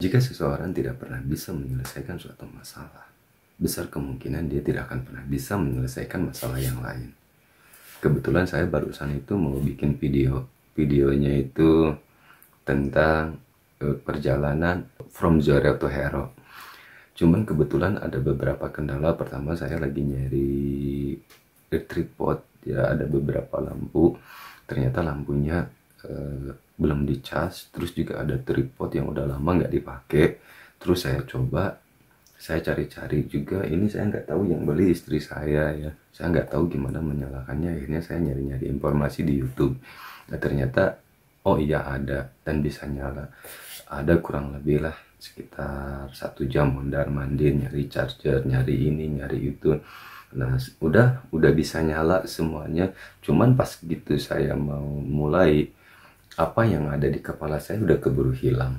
Jika seseorang tidak pernah bisa menyelesaikan suatu masalah, besar kemungkinan dia tidak akan pernah bisa menyelesaikan masalah yang lain. Kebetulan saya barusan itu mau bikin videonya itu tentang perjalanan from zero to hero. Cuman kebetulan ada beberapa kendala. Pertama, saya lagi nyari tripod, ya ada beberapa lampu, ternyata lampunya belum dicas. Terus juga ada tripod yang udah lama nggak dipakai. Terus saya coba, saya cari-cari juga, ini saya nggak tahu, yang beli istri saya ya, saya nggak tahu gimana menyalakannya. Akhirnya saya nyari-nyari informasi di YouTube. Nah, ternyata oh iya ada dan bisa nyala. Ada kurang lebih lah sekitar 1 jam mondar mandir nyari charger, nyari ini, nyari itu. Nah, udah bisa nyala semuanya. Cuman pas gitu saya mau mulai, apa yang ada di kepala saya udah keburu hilang.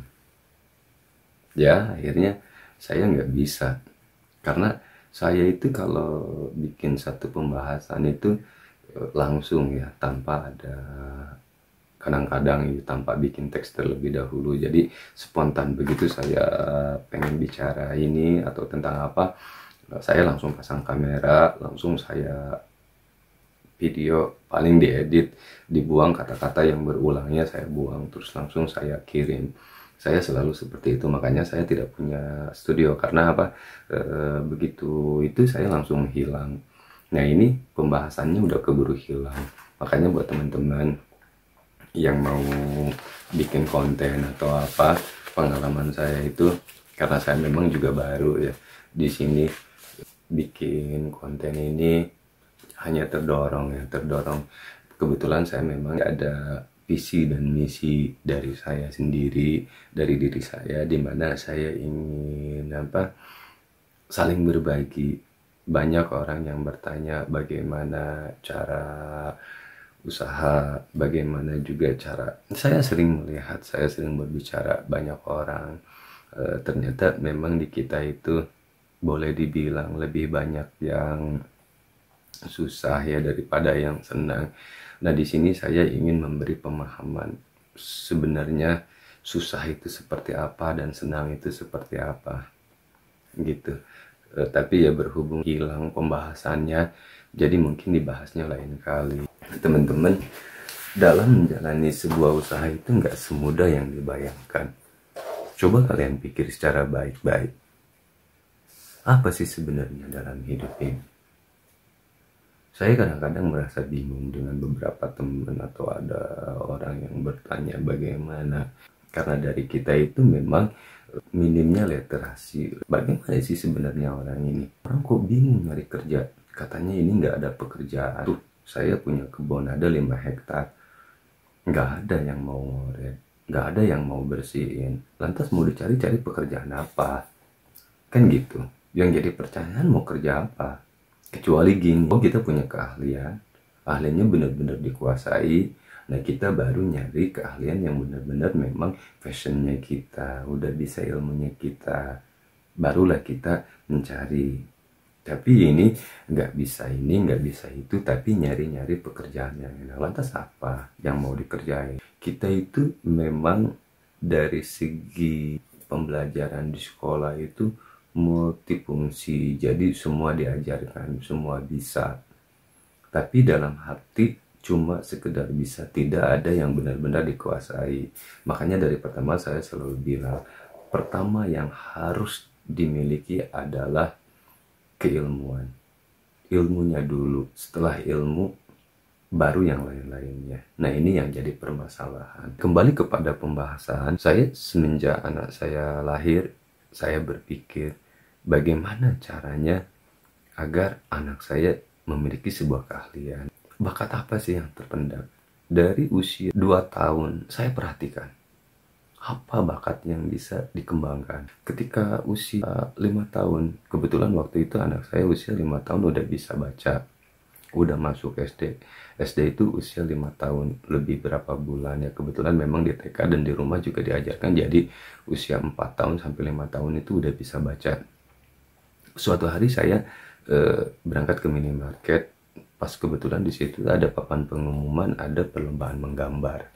Ya, akhirnya saya nggak bisa. Karena saya itu kalau bikin satu pembahasan itu langsung ya, tanpa ada, kadang-kadang itu tanpa bikin teks terlebih dahulu. Jadi spontan begitu saya pengen bicara ini atau tentang apa, saya langsung pasang kamera, langsung saya video, paling diedit, dibuang kata-kata yang berulangnya saya buang, terus langsung saya kirim. Saya selalu seperti itu, makanya saya tidak punya studio. Karena apa? Begitu itu saya langsung hilang. Nah, ini pembahasannya udah keburu hilang. Makanya buat teman-teman yang mau bikin konten atau apa, pengalaman saya itu, karena saya memang juga baru ya di sini, bikin konten ini hanya terdorong. Kebetulan saya memang ada visi dan misi dari saya sendiri, dari diri saya, dimana saya ingin saling berbagi. Banyak orang yang bertanya bagaimana cara usaha, bagaimana juga cara, saya sering melihat, saya sering berbicara, banyak orang ternyata memang di kita itu boleh dibilang lebih banyak yang susah ya daripada yang senang. Nah, di sini saya ingin memberi pemahaman sebenarnya susah itu seperti apa dan senang itu seperti apa gitu. Tapi ya berhubung hilang pembahasannya, jadi mungkin dibahasnya lain kali. Teman-teman, dalam menjalani sebuah usaha itu nggak semudah yang dibayangkan. Coba kalian pikir secara baik-baik. Apa sih sebenarnya dalam hidup ini? Saya kadang-kadang merasa bingung dengan beberapa teman atau ada orang yang bertanya bagaimana. Karena dari kita itu memang minimnya literasi. Bagaimana sih sebenarnya orang ini? Orang kok bingung nyari kerja? Katanya ini nggak ada pekerjaan. Tuh, saya punya kebun ada 5 hektar. Nggak ada yang mau ngoret. Nggak ada yang mau bersihin. Lantas mau dicari-cari pekerjaan apa? Kan gitu. Yang jadi pertanyaan, mau kerja apa? Kecuali gini, oh kita punya keahlian, ahliannya benar-benar dikuasai. Nah, kita baru nyari keahlian yang benar-benar memang fashionnya kita, udah bisa ilmunya kita, barulah kita mencari. Tapi ini nggak bisa ini, nggak bisa itu, tapi nyari-nyari pekerjaan yang enak. Lantas apa yang mau dikerjain? Kita itu memang dari segi pembelajaran di sekolah itu multifungsi, jadi semua diajarkan, semua bisa. Tapi dalam hati cuma sekedar bisa, tidak ada yang benar-benar dikuasai. Makanya dari pertama saya selalu bilang, pertama yang harus dimiliki adalah keilmuan. Ilmunya dulu, setelah ilmu baru yang lain-lainnya. Nah, ini yang jadi permasalahan. Kembali kepada pembahasan, saya semenjak anak saya lahir, saya berpikir bagaimana caranya agar anak saya memiliki sebuah keahlian. Bakat apa sih yang terpendam? Dari usia 2 tahun, saya perhatikan apa bakat yang bisa dikembangkan. Ketika usia 5 tahun, kebetulan waktu itu anak saya usia 5 tahun udah bisa baca, udah masuk SD. SD itu usia 5 tahun, lebih berapa bulan ya. Kebetulan memang di TK dan di rumah juga diajarkan, jadi usia 4 tahun sampai 5 tahun itu udah bisa baca. Suatu hari saya berangkat ke minimarket, pas kebetulan di situ ada papan pengumuman, ada perlombaan menggambar.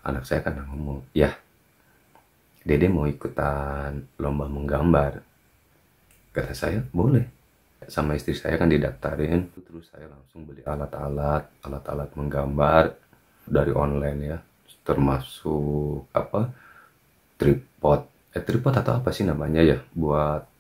Anak saya kan ngomong, ya Dede mau ikutan lomba menggambar. Kata saya boleh, sama istri saya kan didaftarin. Terus saya langsung beli alat-alat menggambar dari online ya, termasuk apa, tripod atau apa sih namanya ya, buat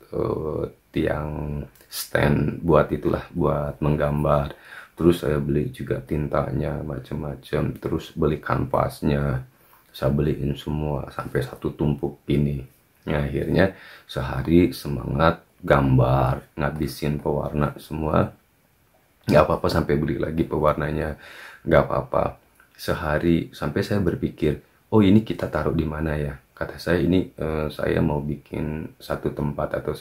tiang stand, buat itulah, buat menggambar. Terus saya beli juga tintanya macam-macam, terus beli kanvasnya, saya beliin semua sampai satu tumpuk ini. Nah, akhirnya sehari semangat gambar, ngabisin pewarna semua. Nggak apa-apa sampai beli lagi pewarnanya, nggak apa-apa. Sehari sampai saya berpikir, oh ini kita taruh di mana ya? Kata saya ini saya mau bikin satu tempat atau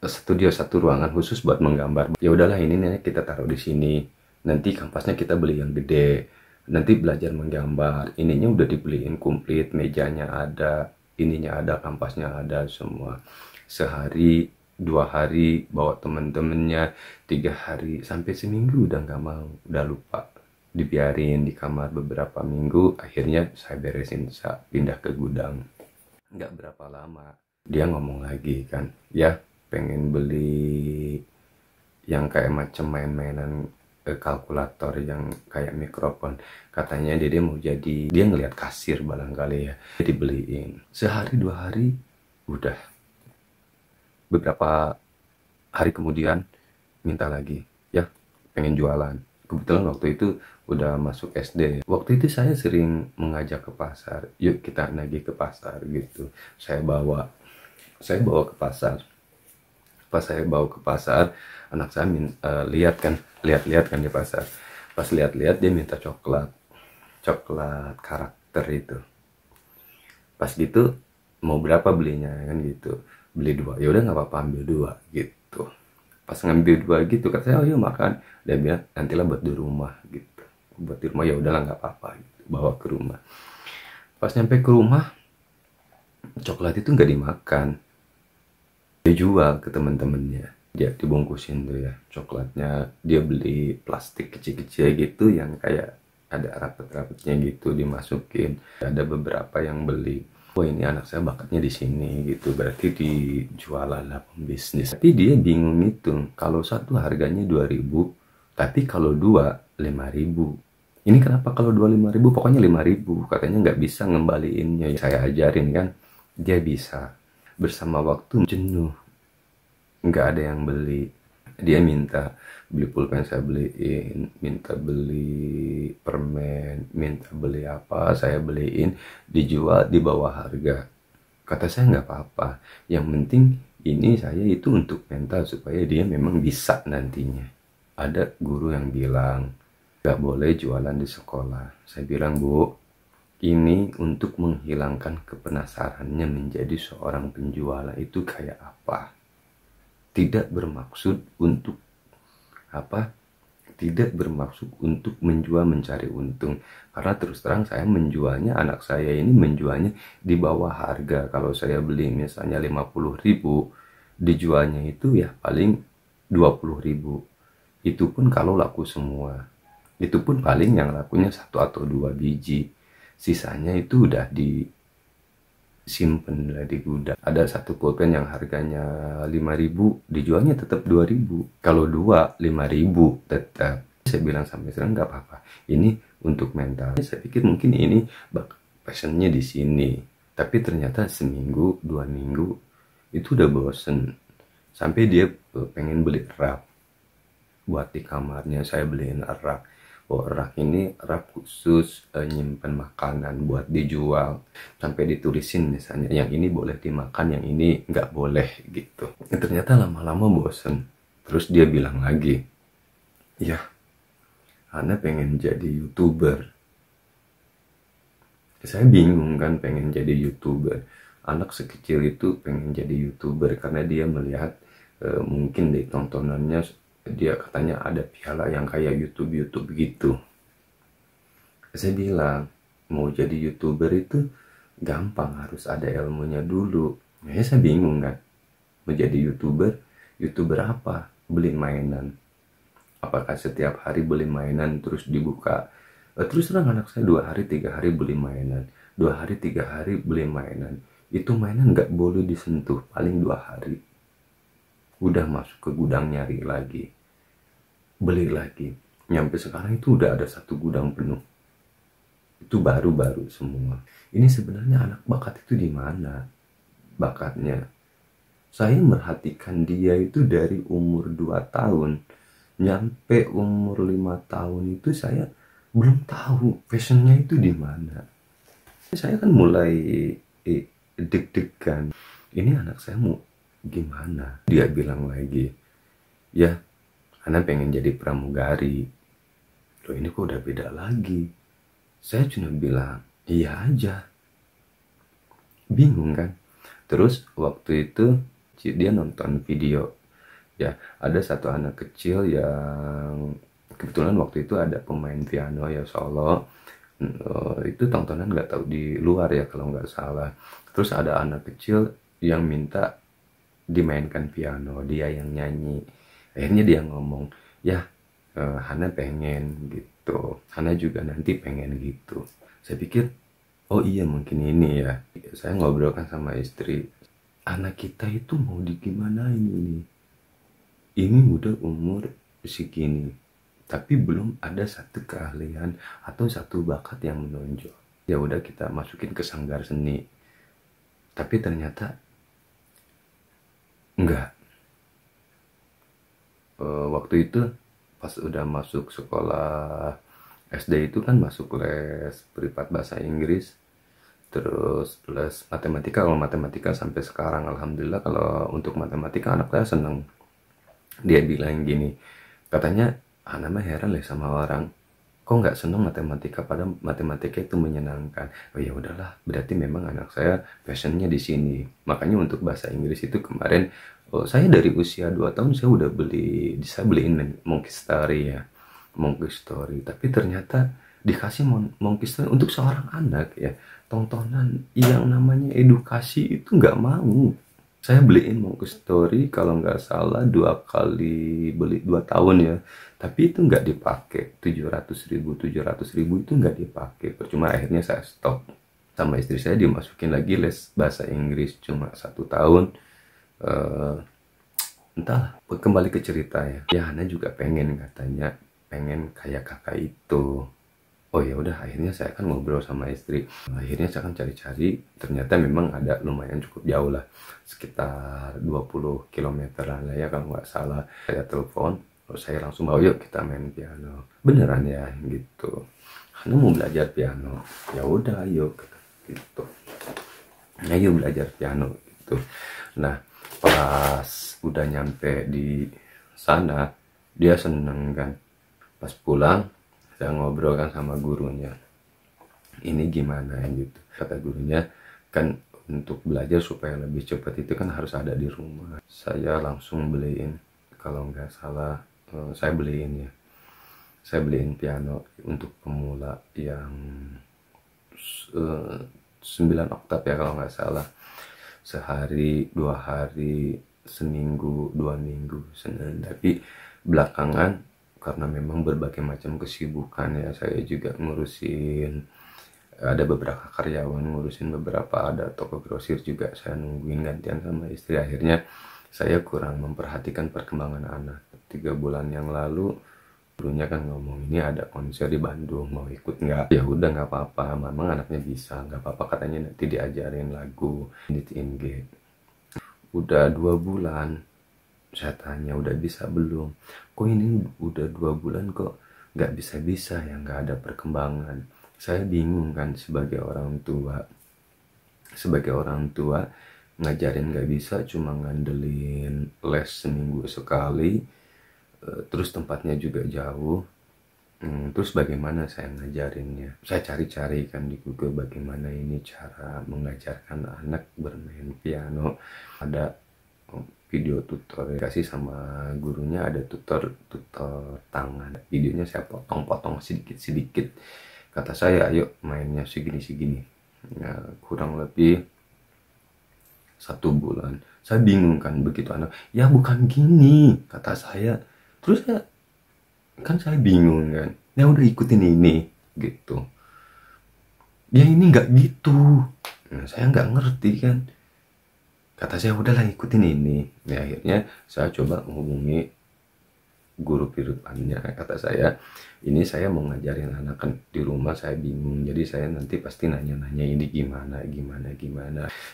studio, satu ruangan khusus buat menggambar. Ya udahlah, ini nih kita taruh di sini. Nanti kanvasnya kita beli yang gede. Nanti belajar menggambar. Ininya udah dibeliin komplit, mejanya ada, ininya ada, kanvasnya ada semua. Sehari, 2 hari bawa temen-temennya, 3 hari, sampai seminggu udah nggak mau, udah lupa. Dibiarin di kamar beberapa minggu, akhirnya saya beresin, saya pindah ke gudang. Nggak berapa lama dia ngomong lagi kan, ya pengen beli yang kayak macam main-mainan kalkulator yang kayak mikrofon. Katanya dia mau jadi, dia ngelihat kasir barangkali ya, jadi beliin. Sehari 2 hari udah. Beberapa hari kemudian minta lagi, ya pengen jualan. Kebetulan waktu itu udah masuk SD. Waktu itu saya sering mengajak ke pasar, yuk kita nagih ke pasar gitu. Saya bawa ke pasar. Pas saya bawa ke pasar, anak saya lihat kan di pasar. Pas lihat-lihat dia minta coklat karakter itu. Pas gitu mau berapa belinya kan gitu, beli 2. Ya udah nggak apa-apa, ambil 2 gitu. Pas ngambil 2 gitu, kata saya, oh yuk makan. Dia bilang nantilah buat di rumah gitu. Buat di rumah, ya udahlah nggak apa-apa gitu. Bawa ke rumah. Pas nyampe ke rumah, coklat itu nggak dimakan, dia jual ke teman-temannya. Dia dibungkusin tuh ya coklatnya, dia beli plastik kecil-kecil gitu yang kayak ada rapet-rapetnya gitu, dimasukin. Ada beberapa yang beli. Oh ini anak saya bakatnya di sini gitu, berarti dijualan lah, pembisnis. Tapi dia bingung itu, kalau satu harganya 2.000, tapi kalau 2 5.000. Ini kenapa kalau 2 5.000? Pokoknya 5.000, katanya nggak bisa ngembaliinnya. Saya ajarin kan, dia bisa. Bersama waktu jenuh, nggak ada yang beli. Dia minta beli pulpen, saya beliin. Minta beli permen, minta beli apa, saya beliin. Dijual di bawah harga. Kata saya nggak apa-apa, yang penting ini saya itu untuk mental, supaya dia memang bisa nantinya. Ada guru yang bilang nggak boleh jualan di sekolah. Saya bilang, Bu, ini untuk menghilangkan kepenasarannya menjadi seorang penjual itu kayak apa. Tidak bermaksud untuk apa? Tidak bermaksud untuk menjual mencari untung. Karena terus terang saya menjualnya, anak saya ini menjualnya di bawah harga. Kalau saya beli misalnya 50.000, dijualnya itu ya paling 20.000. Itu pun kalau laku semua. Itu pun paling yang lakunya 1 atau 2 biji. Sisanya itu udah disimpan lah di gudang. Ada satu pulpen yang harganya 5.000, dijualnya tetap 2.000. Kalau 2 5.000 tetap. Saya bilang sampai sekarang nggak apa-apa. Ini untuk mental. Saya pikir mungkin ini passionnya di sini. Tapi ternyata seminggu, 2 minggu itu udah bosen. Sampai dia pengen beli rak buat di kamarnya. Saya beliin rak. Oh, rak ini rak khusus nyimpen makanan buat dijual. Sampai ditulisin misalnya, yang ini boleh dimakan, yang ini nggak boleh gitu. Ternyata lama-lama bosen. Terus dia bilang lagi, ya, Ana pengen jadi YouTuber. Saya bingung kan, pengen jadi YouTuber. Anak sekecil itu pengen jadi YouTuber karena dia melihat mungkin di tontonannya, dia katanya ada piala yang kayak YouTube gitu. Saya bilang, mau jadi YouTuber itu gampang, harus ada ilmunya dulu. Ya saya bingung kan, mau jadi YouTuber apa? Beli mainan. Apakah setiap hari beli mainan terus dibuka? Terus terang anak saya 2 hari 3 hari beli mainan. 2 hari 3 hari beli mainan. Itu mainan nggak boleh disentuh, paling 2 hari udah masuk ke gudang nyari lagi, beli lagi. Nyampe sekarang itu udah ada 1 gudang penuh. Itu baru-baru semua. Ini sebenarnya anak bakat itu di mana bakatnya? Saya merhatikan dia itu dari umur 2 tahun nyampe umur 5 tahun itu saya belum tahu passionnya itu di mana. Saya kan mulai deg-degan. Ini anak saya mau gimana? Dia bilang lagi, ya, anak pengen jadi pramugari. Loh, ini kok udah beda lagi. Saya cuma bilang, iya aja. Bingung kan? Terus waktu itu dia nonton video. Ya, ada satu anak kecil yang kebetulan waktu itu ada pemain piano ya solo. Itu tontonan nggak tahu di luar ya kalau nggak salah. Terus ada anak kecil yang minta dimainkan piano, dia yang nyanyi. Akhirnya dia ngomong, ya Hana pengen gitu, Hana juga nanti pengen gitu. Saya pikir, oh iya mungkin ini ya. Saya ngobrolkan sama istri, anak kita itu mau digimanain ini udah umur segini, tapi belum ada satu keahlian atau satu bakat yang menonjol. Ya udah kita masukin ke sanggar seni, tapi ternyata enggak. Waktu itu pas udah masuk sekolah SD itu kan masuk les privat bahasa Inggris, terus les matematika. Kalau matematika sampai sekarang alhamdulillah, kalau untuk matematika anak saya seneng. Dia bilang gini, katanya Hana mah heran lah sama orang, kok nggak seneng matematika padahal matematika itu menyenangkan. Oh ya udahlah, berarti memang anak saya passionnya di sini. Makanya untuk bahasa Inggris itu kemarin, saya dari usia 2 tahun saya udah bisa beliin Montessori ya, Montessori. Tapi ternyata dikasih Montessori untuk seorang anak ya, tontonan yang namanya edukasi itu nggak mau. Saya beliin Montessori kalau nggak salah 2 kali beli 2 tahun ya, tapi itu nggak dipakai. 700.000 itu nggak dipakai. Percuma, akhirnya saya stop. Sama istri saya dimasukin lagi les bahasa Inggris cuma 1 tahun. Entahlah, kembali ke cerita ya. Ya Hana juga pengen, katanya pengen kayak kakak itu. Oh ya udah, akhirnya saya kan ngobrol sama istri. Akhirnya saya kan cari-cari, ternyata memang ada lumayan cukup jauh lah, sekitar 20 kilometeran lah ya kalau nggak salah. Saya telepon, terus saya langsung bawa, yuk kita main piano. Beneran ya gitu. Hana mau belajar piano. Ya udah, ayo gitu. Ayo belajar piano gitu. Nah, pas udah nyampe di sana, dia seneng kan. Pas pulang, saya ngobrol kan sama gurunya, ini gimana gitu. Kata gurunya, kan untuk belajar supaya lebih cepat itu kan harus ada di rumah. Saya langsung beliin, kalau nggak salah saya beliin piano untuk pemula yang 9 oktav ya kalau nggak salah. Sehari 2 hari, seminggu 2 minggu, Senin. Tapi belakangan karena memang berbagai macam kesibukan ya, saya juga ngurusin, ada beberapa karyawan, ngurusin beberapa, ada toko grosir juga saya nungguin gantian sama istri. Akhirnya saya kurang memperhatikan perkembangan anak. 3 bulan yang lalu gurunya kan ngomong, ini ada konser di Bandung, mau ikut nggak? Ya udah, nggak apa-apa, memang anaknya bisa, nggak apa-apa katanya, nanti diajarin lagu in G. Udah 2 bulan saya tanya, udah bisa belum? Kok ini udah 2 bulan kok nggak bisa-bisa ya, nggak ada perkembangan. Saya bingung kan sebagai orang tua. Sebagai orang tua, ngajarin nggak bisa, cuma ngandelin les seminggu sekali. Terus tempatnya juga jauh. Terus bagaimana saya ngajarinnya? Saya cari-cari kan di Google bagaimana ini cara mengajarkan anak bermain piano. Ada video tutorial kasih sama gurunya, ada tutor tangan. Videonya saya potong-potong sedikit-sedikit. Kata saya, ayo mainnya segini-segini. Ya, kurang lebih 1 bulan. Saya bingung kan begitu anak, ya bukan gini, kata saya. Terus kan saya bingung kan. Ya udah ikutin ini gitu. Ya ini nggak gitu. Nah, saya nggak ngerti kan. Kata saya udahlah ikutin ini. Ya akhirnya saya coba menghubungi guru kehidupannya. Kata saya ini saya mau ngajarin anak kan di rumah saya bingung, jadi saya nanti pasti nanya-nanya ini gimana.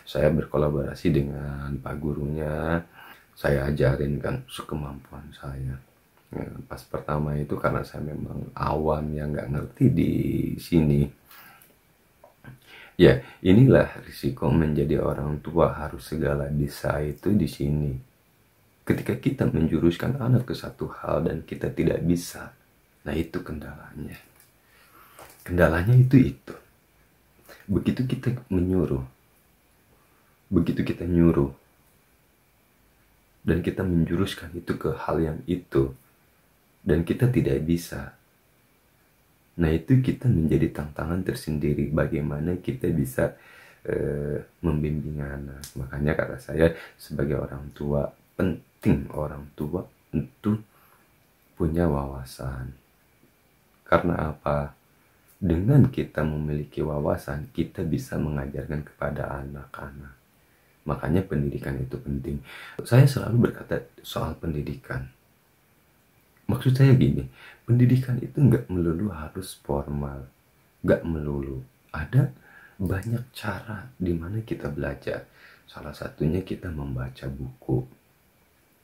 Saya berkolaborasi dengan pak gurunya, saya ajarin kan sekemampuan saya. Ya, pas pertama itu karena saya memang awam yang nggak ngerti di sini. Ya, inilah risiko menjadi orang tua harus segala bisa itu di sini. Ketika kita menjuruskan anak ke satu hal dan kita tidak bisa, nah itu kendalanya. Kendalanya itu. Begitu kita nyuruh, dan kita menjuruskan itu ke hal yang itu, dan kita tidak bisa, nah itu kita menjadi tantangan tersendiri bagaimana kita bisa membimbing anak. Makanya kata saya sebagai orang tua, penting orang tua untuk punya wawasan. Karena apa? Dengan kita memiliki wawasan, kita bisa mengajarkan kepada anak-anak. Makanya pendidikan itu penting. Saya selalu berkata soal pendidikan. Maksud saya gini, pendidikan itu nggak melulu harus formal. Nggak melulu. Ada banyak cara di mana kita belajar. Salah satunya kita membaca buku.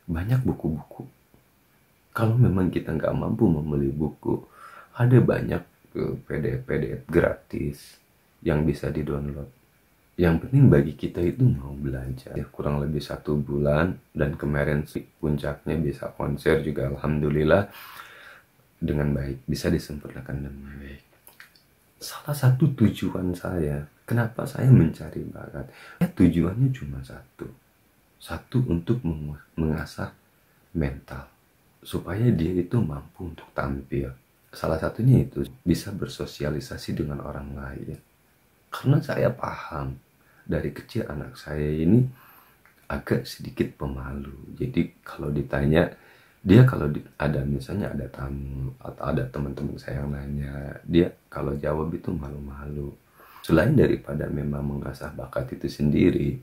Banyak buku-buku. Kalau memang kita nggak mampu membeli buku, ada banyak PDF gratis yang bisa di-download. Yang penting bagi kita itu mau belajar. Ya, kurang lebih 1 bulan, dan kemarin sih puncaknya bisa konser juga alhamdulillah dengan baik, bisa disempurnakan dengan baik. Salah satu tujuan saya, kenapa saya mencari bakat, ya tujuannya cuma satu untuk mengasah mental supaya dia itu mampu untuk tampil. Salah satunya itu bisa bersosialisasi dengan orang lain. Karena saya paham dari kecil anak saya ini agak sedikit pemalu. Jadi kalau ditanya, dia kalau ada misalnya ada tamu atau ada teman-teman saya yang nanya, dia kalau jawab itu malu-malu. Selain daripada memang mengasah bakat itu sendiri,